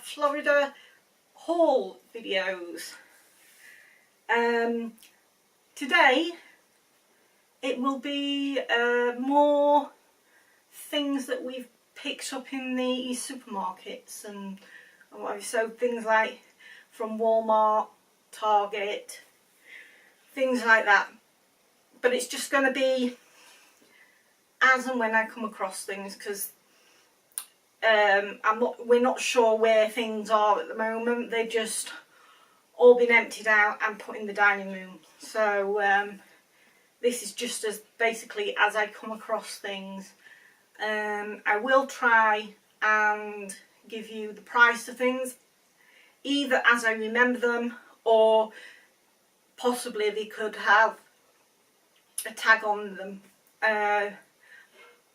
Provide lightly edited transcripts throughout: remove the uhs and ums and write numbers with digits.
Florida haul videos. Today it will be more things that we've picked up in the supermarkets and so things like from Walmart, Target, things like that. But it's just going to be as and when I come across things, because we're not sure where things are at the moment. They've just all been emptied out and put in the dining room. So this is just as basically as I come across things. I will try and give you the price of things, either as I remember them, or possibly they could have a tag on them.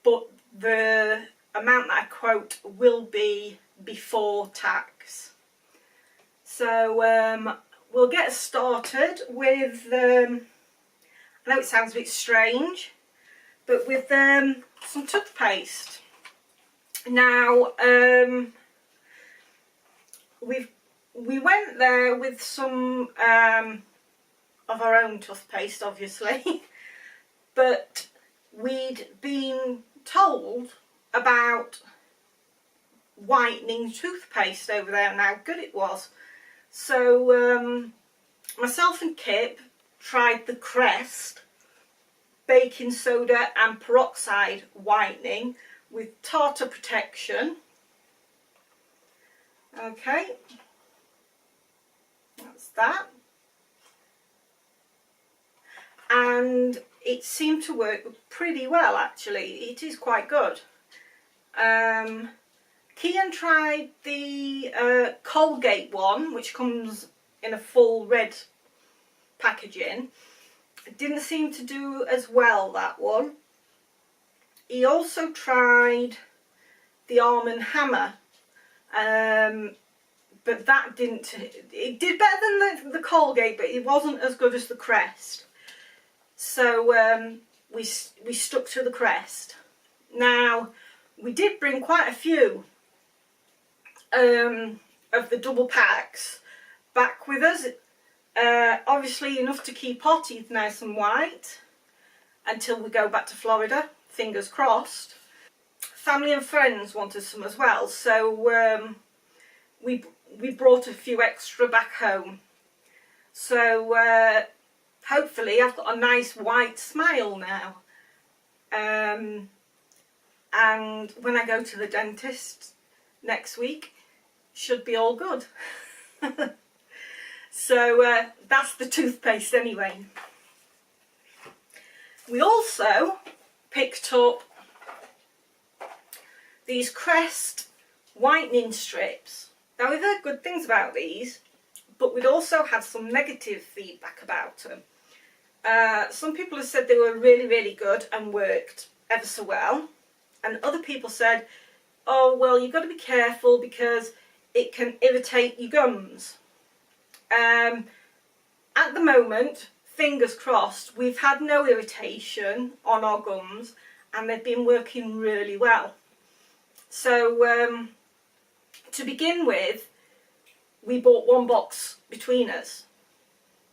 But the amount that I quote will be before tax. So we'll get started with, I know it sounds a bit strange, but with some toothpaste. Now we went there with some of our own toothpaste, obviously, but we'd been told about whitening toothpaste over there and how good it was. So myself and Kip tried the Crest baking soda and peroxide whitening with tartar protection. Okay, that's that. And it seemed to work pretty well, actually. It is quite good. Kian tried the Colgate one, which comes in a full red packaging. It didn't seem to do as well, that one. He also tried the Arm & Hammer, but that didn't, it did better than the Colgate, but it wasn't as good as the Crest. So we stuck to the Crest. Now, we did bring quite a few of the double packs back with us. Obviously enough to keep our teeth nice and white until we go back to Florida, fingers crossed. Family and friends wanted some as well, so we brought a few extra back home. So hopefully I've got a nice white smile now. And when I go to the dentist next week, should be all good. So that's the toothpaste anyway. We also picked up these Crest whitening strips. Now, we've heard good things about these, but we'd also had some negative feedback about them. Some people have said they were really, really good and worked ever so well. And other people said, oh, well, you've got to be careful because it can irritate your gums. At the moment, fingers crossed, we've had no irritation on our gums and they've been working really well. So to begin with, we bought one box between us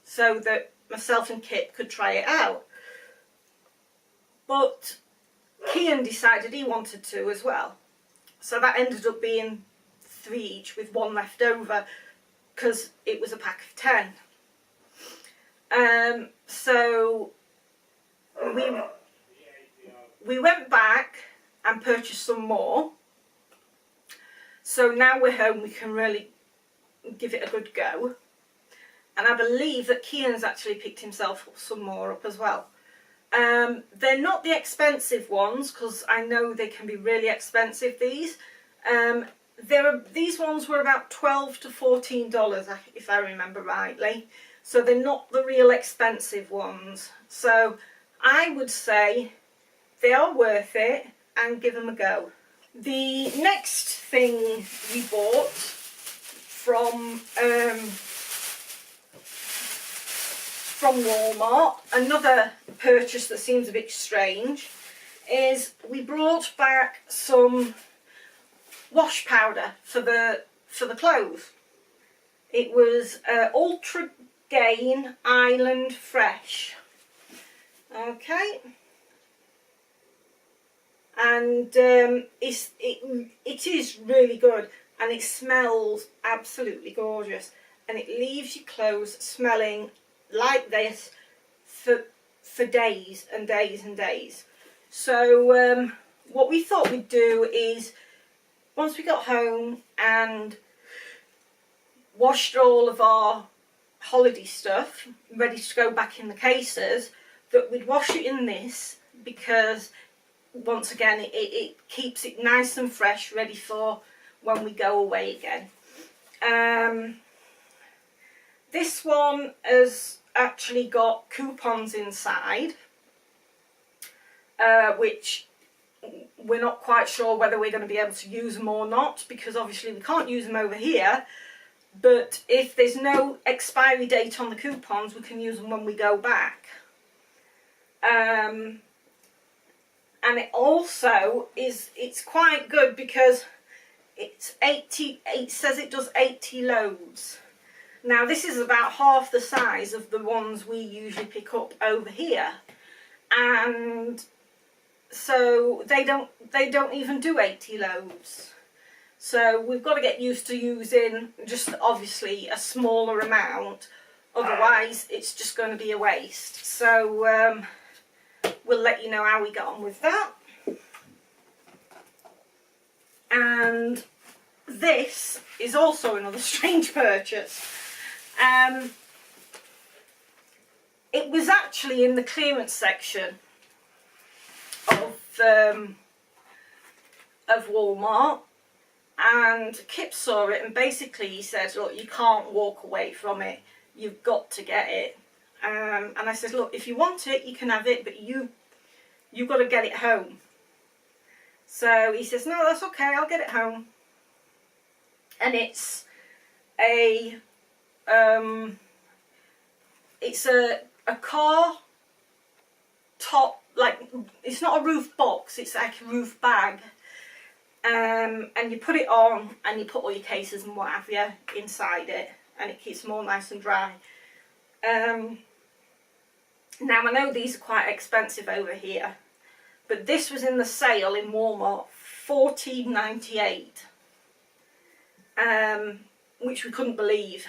so that myself and Kip could try it out. But Kian decided he wanted to as well. So that ended up being 3 each with one left over because it was a pack of 10. So we went back and purchased some more. So now we're home, we can really give it a good go. And I believe that Kian's actually picked himself some more up as well. They're not the expensive ones, because I know they can be really expensive, these. These ones were about $12 to $14, if I remember rightly. So they're not the real expensive ones. So I would say they are worth it and give them a go. The next thing we bought from Walmart, another purchase that seems a bit strange, is we brought back some wash powder for the for the clothes. It was Ultra Gain Island Fresh. Okay. And it is really good, and it smells absolutely gorgeous, and it leaves your clothes smelling like this for days and days and days. So what we thought we'd do is, once we got home and washed all of our holiday stuff ready to go back in the cases, that we'd wash it in this, because once again it keeps it nice and fresh, ready for when we go away again. This one has actually got coupons inside, which we're not quite sure whether we're going to be able to use them or not, because obviously we can't use them over here. But if there's no expiry date on the coupons, we can use them when we go back. And it also it's quite good because it's 80, it says it does 80 loads. Now this is about half the size of the ones we usually pick up over here, and so they don't even do 80 loads. So we've got to get used to using just obviously a smaller amount, otherwise it's just going to be a waste. So we'll let you know how we get on with that. And this is also another strange purchase. It was actually in the clearance section of Walmart, and Kip saw it, and basically he said, look, you can't walk away from it, you've got to get it. And I said, look, if you want it, you can have it, but you've got to get it home. So he says, no, that's okay, I'll get it home. And it's a car top, like, it's not a roof box, it's like a roof bag. And you put it on and you put all your cases and what have you inside it, and it keeps them all nice and dry. Now I know these are quite expensive over here, but this was in the sale in Walmart, $14.98, which we couldn't believe.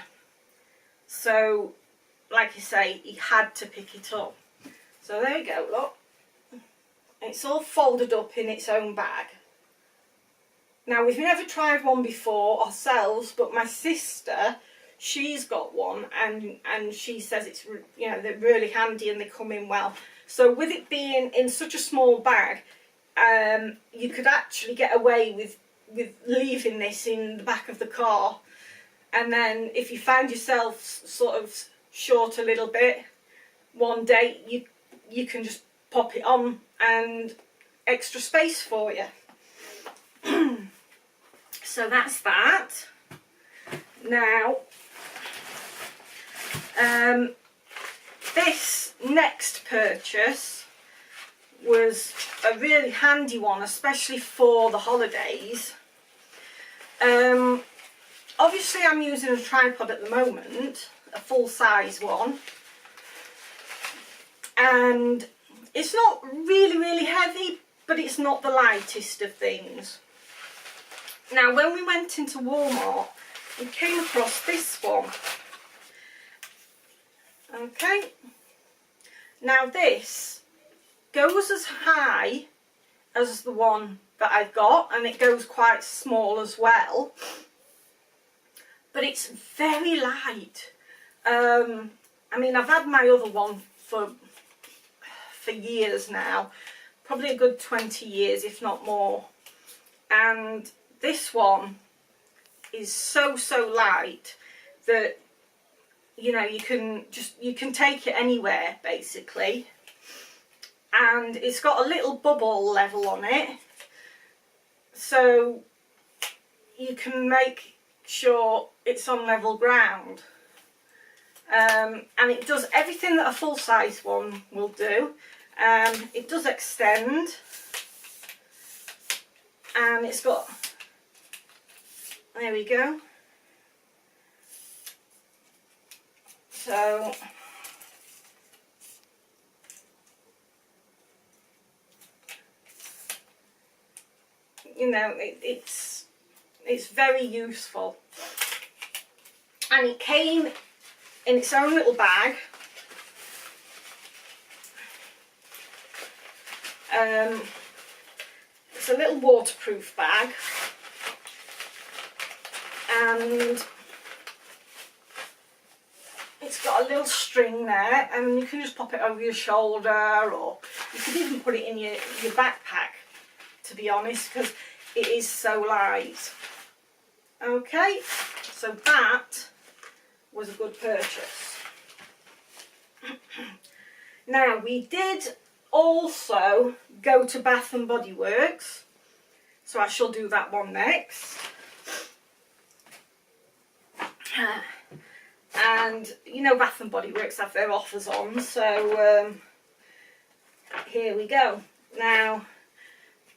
So like I say, he had to pick it up. So there you go, look. It's all folded up in its own bag. Now we've never tried one before ourselves, but my sister, she's got one, and she says it's, you know, they're really handy and they come in well. So with it being in such a small bag, you could actually get away with leaving this in the back of the car, and then if you find yourself sort of short a little bit one day, you can just pop it on and extra space for you. So that's that. Now this next purchase was a really handy one, especially for the holidays. Obviously I'm using a tripod at the moment, a full-size one, and it's not really heavy, but it's not the lightest of things. Now when we went into Walmart, we came across this one. Okay, now this goes as high as the one that I've got, and it goes quite small as well, but it's very light. I mean, I've had my other one for years now, probably a good 20 years if not more, and this one is so light that, you know, you can take it anywhere basically. And it's got a little bubble level on it, so you can make sure it's on level ground. And it does everything that a full-size one will do. It does extend, and it's got, there we go, So you know, it's very useful, and it came in its own little bag. It's a little waterproof bag, and it's got a little string there, and you can just pop it over your shoulder, or you could even put it in your backpack, to be honest, because it is so light. Okay, so that was a good purchase. Now, we did also go to Bath and Body Works, so I shall do that one next. And you know, Bath and Body Works have their offers on, so here we go. Now,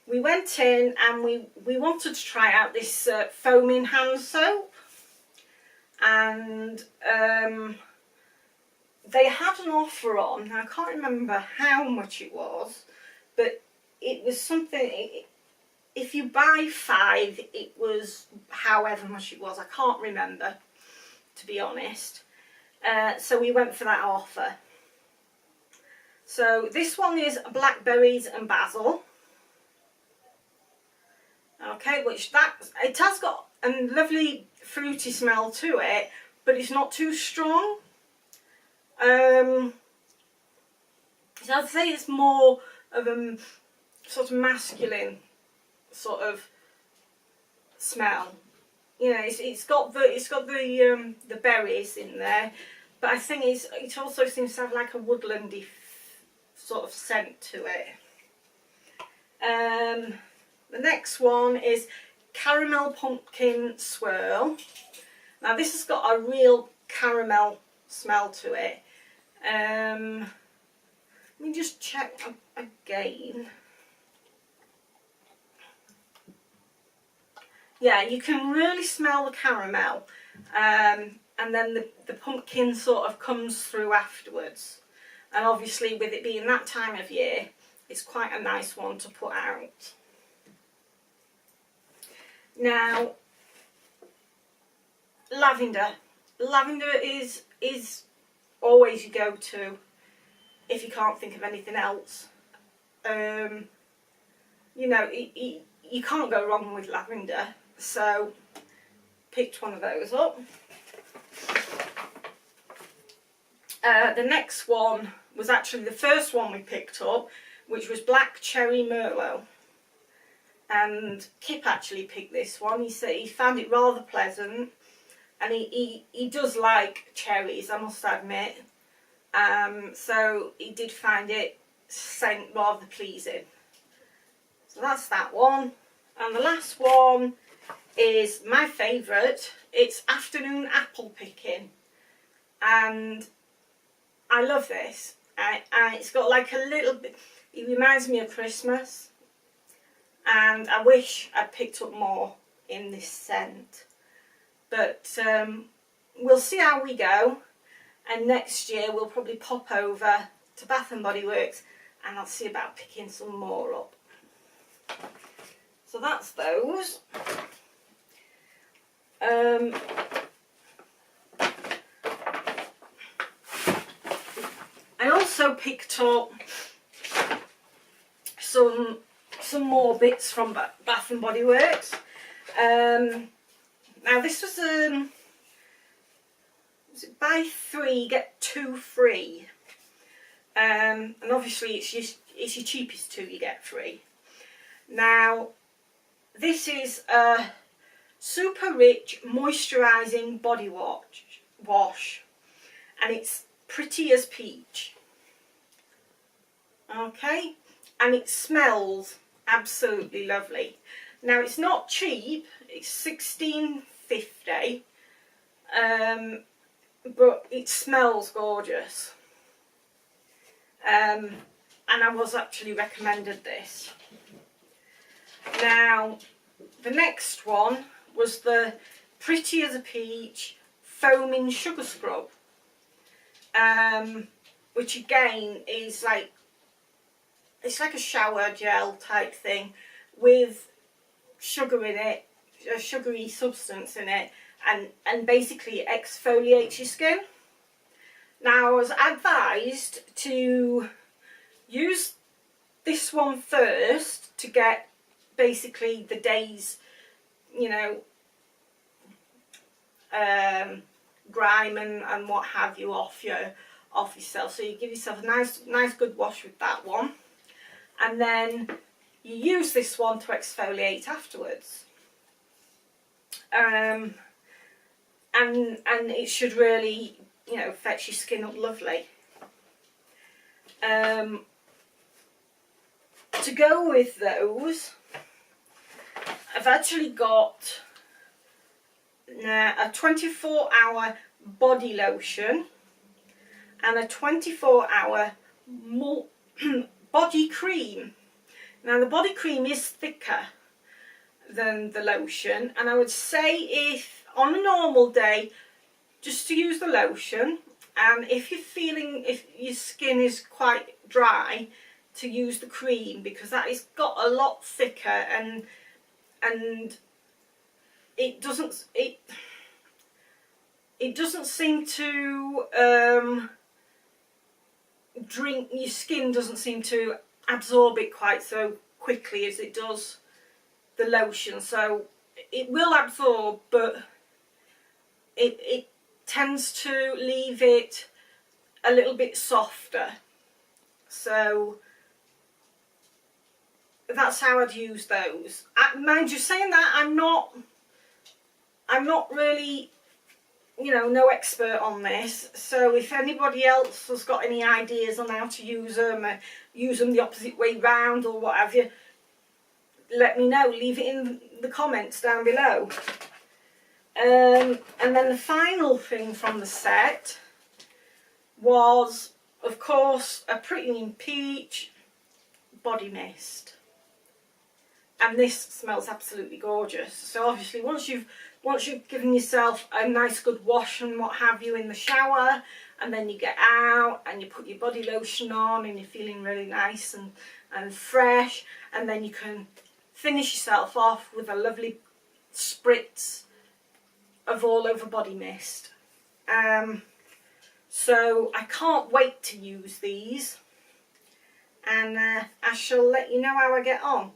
we went in and we wanted to try out this foaming hand soap, and they had an offer on. I can't remember how much it was, but it was something, if you buy 5, it was however much it was. I can't remember, to be honest. So we went for that offer. So this one is blackberries and basil. Okay, it has got a lovely fruity smell to it, but it's not too strong. So I'd say it's more of a sort of masculine sort of smell. You know, it's got the berries in there, but I think it also seems to have like a woodlandy sort of scent to it. The next one is caramel pumpkin swirl. Now this has got a real caramel smell to it. Let me just check again. Yeah, you can really smell the caramel, and then the pumpkin sort of comes through afterwards. And obviously, with it being that time of year, it's quite a nice one to put out. Now, lavender. Lavender is always your go-to if you can't think of anything else. You know, you can't go wrong with lavender, so picked one of those up. The next one was actually the first one we picked up, which was Black Cherry Merlot. And Kip actually picked this one. He said he found it rather pleasant, and he does like cherries, I must admit. So he did find it scent rather pleasing. So that's that one. And the last one is my favourite. It's afternoon apple picking, and I love this. And it's got like a little bit, it reminds me of Christmas, and I wish I'd picked up more in this scent. But we'll see how we go, and next year we'll probably pop over to Bath and Body Works and I'll see about picking some more up. So that's those. I also picked up some more bits from Bath and Body Works. Now this was it buy 3 get 2 free, and obviously it's your cheapest 2 you get free. Now this is a super rich moisturising body wash, and it's pretty as peach. Okay, and it smells absolutely lovely. Now it's not cheap, it's $16.50, but it smells gorgeous, and I was actually recommended this. Now the next one was the Pretty as a Peach Foaming Sugar Scrub. which again is like, it's like a shower gel type thing with sugar in it, a sugary substance in it, and basically it exfoliates your skin. Now I was advised to use this one first to get basically the day's, you know, grime and what have you off yourself. So you give yourself a nice good wash with that one, and then you use this one to exfoliate afterwards. And it should really, you know, fetch your skin up lovely. To go with those, I've actually got a 24-hour body lotion and a 24-hour body cream. Now the body cream is thicker than the lotion, and I would say if on a normal day just to use the lotion, and if you're feeling, if your skin is quite dry, to use the cream, because that has got a lot thicker and it doesn't seem to your skin doesn't seem to absorb it quite so quickly as it does the lotion. So it will absorb, but it tends to leave it a little bit softer. So that's how I'd use those. Mind you, saying that, I'm not really, you know, no expert on this. So if anybody else has got any ideas on how to use them, the opposite way round or what have you, let me know. Leave it in the comments down below. And then the final thing from the set was, of course, a Pretty in Peach body mist. And this smells absolutely gorgeous. So obviously once you've given yourself a nice good wash and what have you in the shower, and then you get out and you put your body lotion on and you're feeling really nice and fresh, and then you can finish yourself off with a lovely spritz of all over body mist. So I can't wait to use these, and I shall let you know how I get on.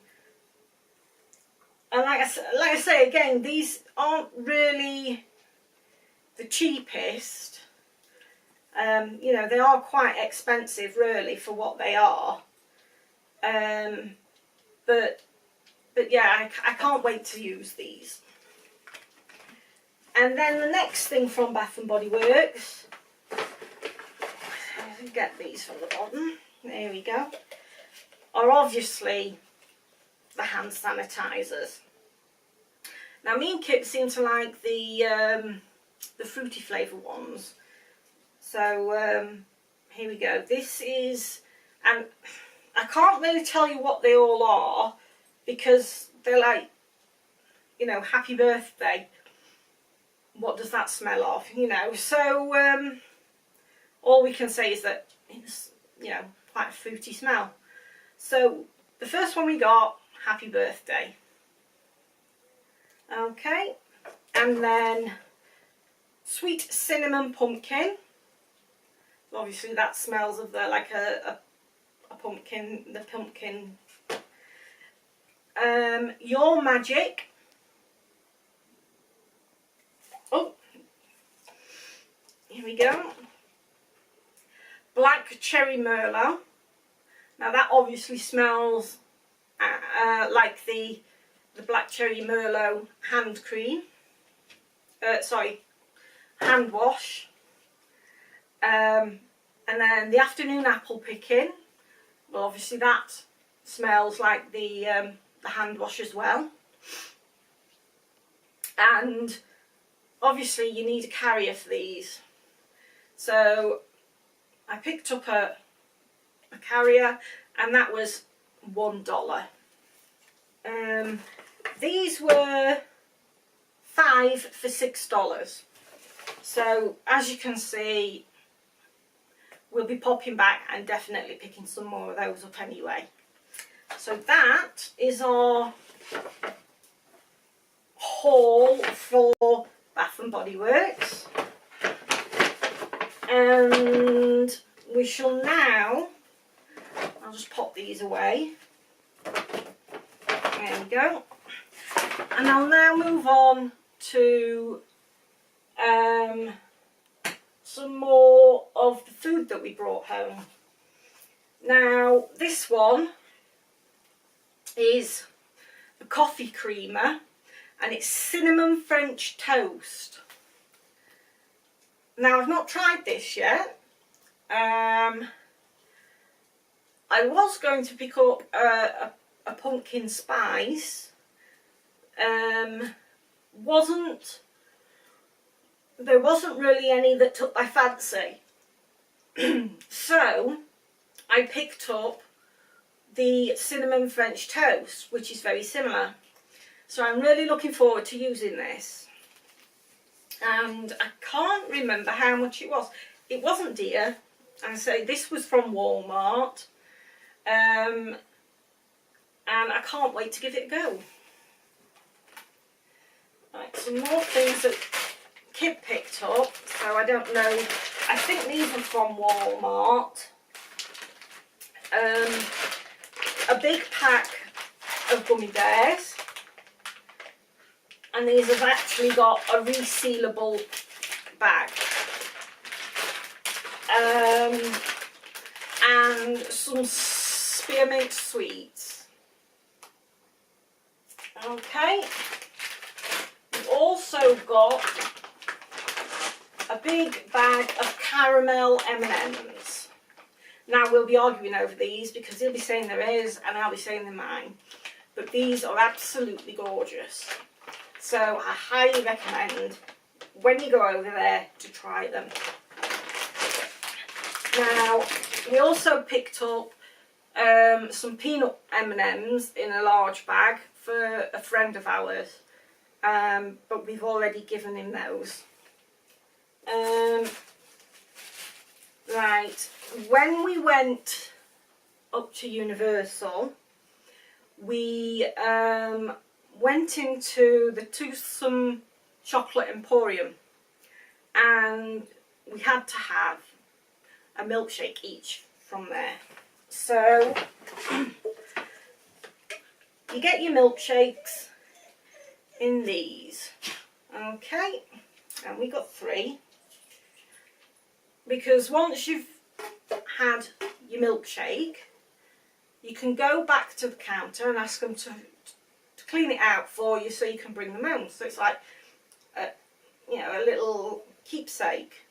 And like I say again, these aren't really the cheapest. You know, they are quite expensive really for what they are. But yeah, I can't wait to use these. And then the next thing from Bath and Body Works, get these from the bottom, there we go, are obviously the hand sanitizers. Now me and Kip seem to like the fruity flavour ones, so here we go. This is, and I can't really tell you what they all are because they're like, you know, happy birthday, what does that smell of, you know. So all we can say is that it's, you know, quite a fruity smell. So the first one we got, happy birthday. Okay, and then sweet cinnamon pumpkin. Obviously that smells of the, like a pumpkin, the pumpkin. Your Magic. Oh, here we go. Black Cherry Merlot. Now that obviously smells like the Black Cherry Merlot hand cream. Sorry, hand wash. And then the Afternoon Apple Picking. Well, obviously that smells like the hand wash as well. And obviously you need a carrier for these. So I picked up a carrier, and that was $1. These were 5 for $6. So as you can see, we'll be popping back and definitely picking some more of those up anyway. So that is our haul for Bath and Body Works. And we shall now, I'll just pop these away. There we go. And I'll now move on to some more of the food that we brought home. Now, this one is a coffee creamer, and it's cinnamon French toast. Now, I've not tried this yet. I was going to pick up a pumpkin spice. There wasn't really any that took my fancy. So I picked up the cinnamon French toast, which is very similar. So I'm really looking forward to using this. And I can't remember how much it was. It wasn't dear. I say this was from Walmart. And I can't wait to give it a go. Right, some more things that Kid picked up, so I don't know. I think these are from Walmart. A big pack of gummy bears, and these have actually got a resealable bag. And some spearmint sweets. Okay. We've also got a big bag of caramel M&Ms. Now we'll be arguing over these because he'll be saying there is and I'll be saying they're mine. But these are absolutely gorgeous. So I highly recommend when you go over there to try them. Now we also picked up some peanut M&Ms in a large bag for a friend of ours. But we've already given him those. Right, when we went up to Universal, we went into the Toothsome Chocolate Emporium, and we had to have a milkshake each from there. So you get your milkshakes in these. Okay, and we got 3. Because once you've had your milkshake, you can go back to the counter and ask them to clean it out for you so you can bring them home. So it's like, a little keepsake.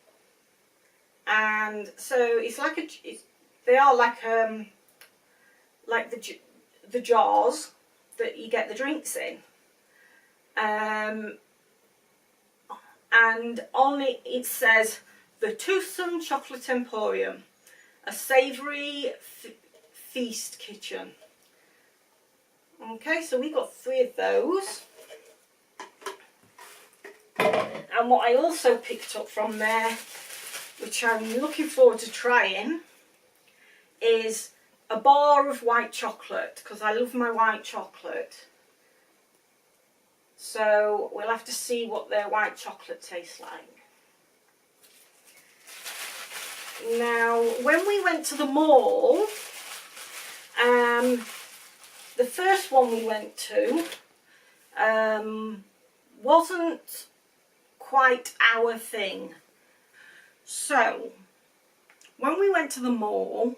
And so it's like they are like the jars that you get the drinks in. And on it says the Toothsome Chocolate Emporium, a savoury feast kitchen. Okay, so we got 3 of those. And what I also picked up from there, which I'm looking forward to trying, is a bar of white chocolate, because I love my white chocolate. So we'll have to see what their white chocolate tastes like. Now, when we went to the mall, the first one we went to wasn't quite our thing. So, when we went to the mall,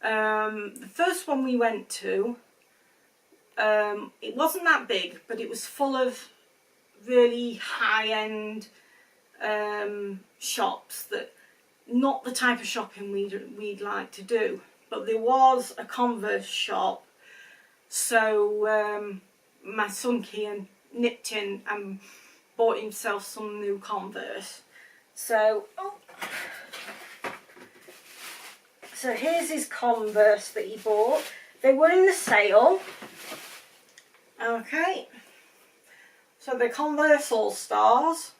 the first one we went to, it wasn't that big, but it was full of really high-end shops that not the type of shopping we'd like to do. But there was a Converse shop, so my son Kian nipped in and bought himself some new Converse. So here's his Converse that he bought. They were in the sale. Okay, so they're Converse All Stars,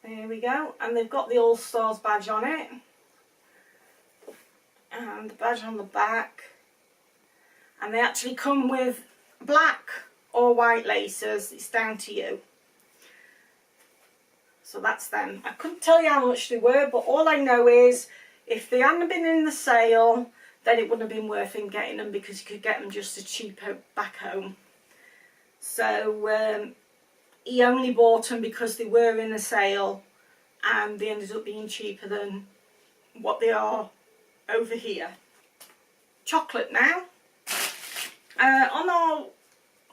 There we go. And they've got the All Stars badge on it. And the badge on the back. And they actually come with black or white laces. It's down to you. So that's them. I couldn't tell you how much they were, but all I know is if they hadn't been in the sale, then it wouldn't have been worth him getting them, because you could get them just as cheap back home. So he only bought them because they were in the sale, and they ended up being cheaper than what they are over here. Chocolate now.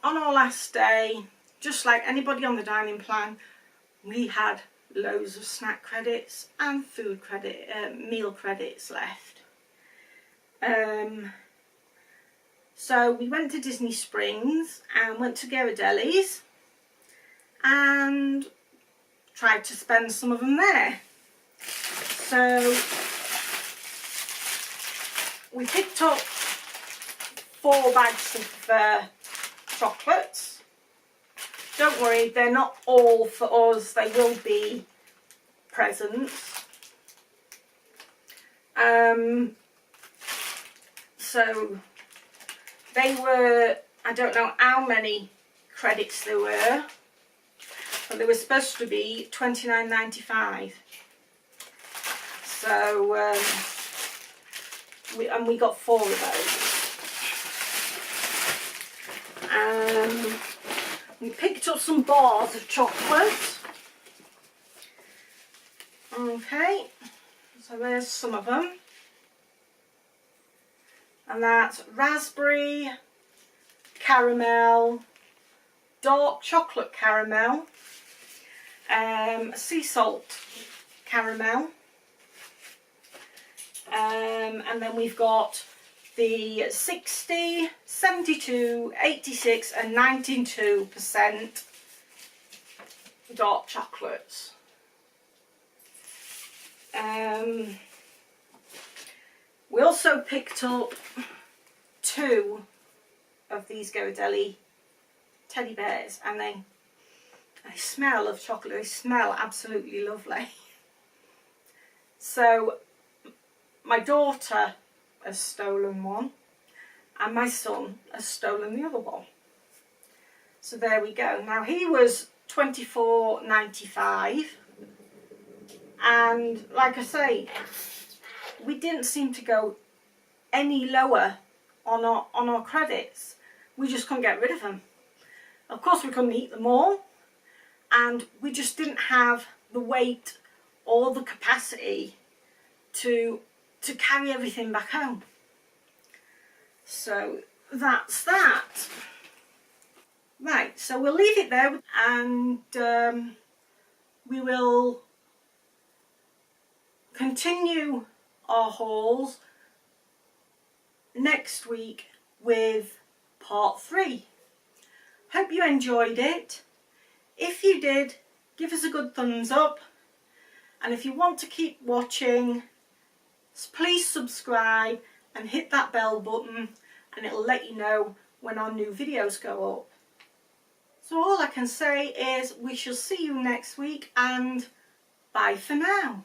On our last day, just like anybody on the dining plan, we had loads of snack credits and food credit, meal credits left. So we went to Disney Springs and went to Ghirardelli's and tried to spend some of them there. So we picked up 4 bags of chocolates. Don't worry, they're not all for us, they will be presents. So they were, I don't know how many credits there were, but they were supposed to be $29.95. So we got 4 of those. We picked up some bars of chocolate. Okay, so there's some of them. And that's raspberry, caramel, dark chocolate caramel, sea salt caramel. And then we've got the 60, 72, 86 and 92% dark chocolates. We also picked up 2 of these Ghirardelli teddy bears, and they smell of chocolate. They smell absolutely lovely. So my daughter has stolen one and my son has stolen the other one. So there we go. Now he was $24.95, and like I say, we didn't seem to go any lower on our credits. We just couldn't get rid of them. Of course we couldn't eat them all, and we just didn't have the weight or the capacity to carry everything back home. So that's that. Right, so we'll leave it there, and we will continue our hauls next week with part 3. Hope you enjoyed it. If you did, give us a good thumbs up, and if you want to keep watching, please subscribe and hit that bell button, and it'll let you know when our new videos go up. So all I can say is we shall see you next week, and bye for now.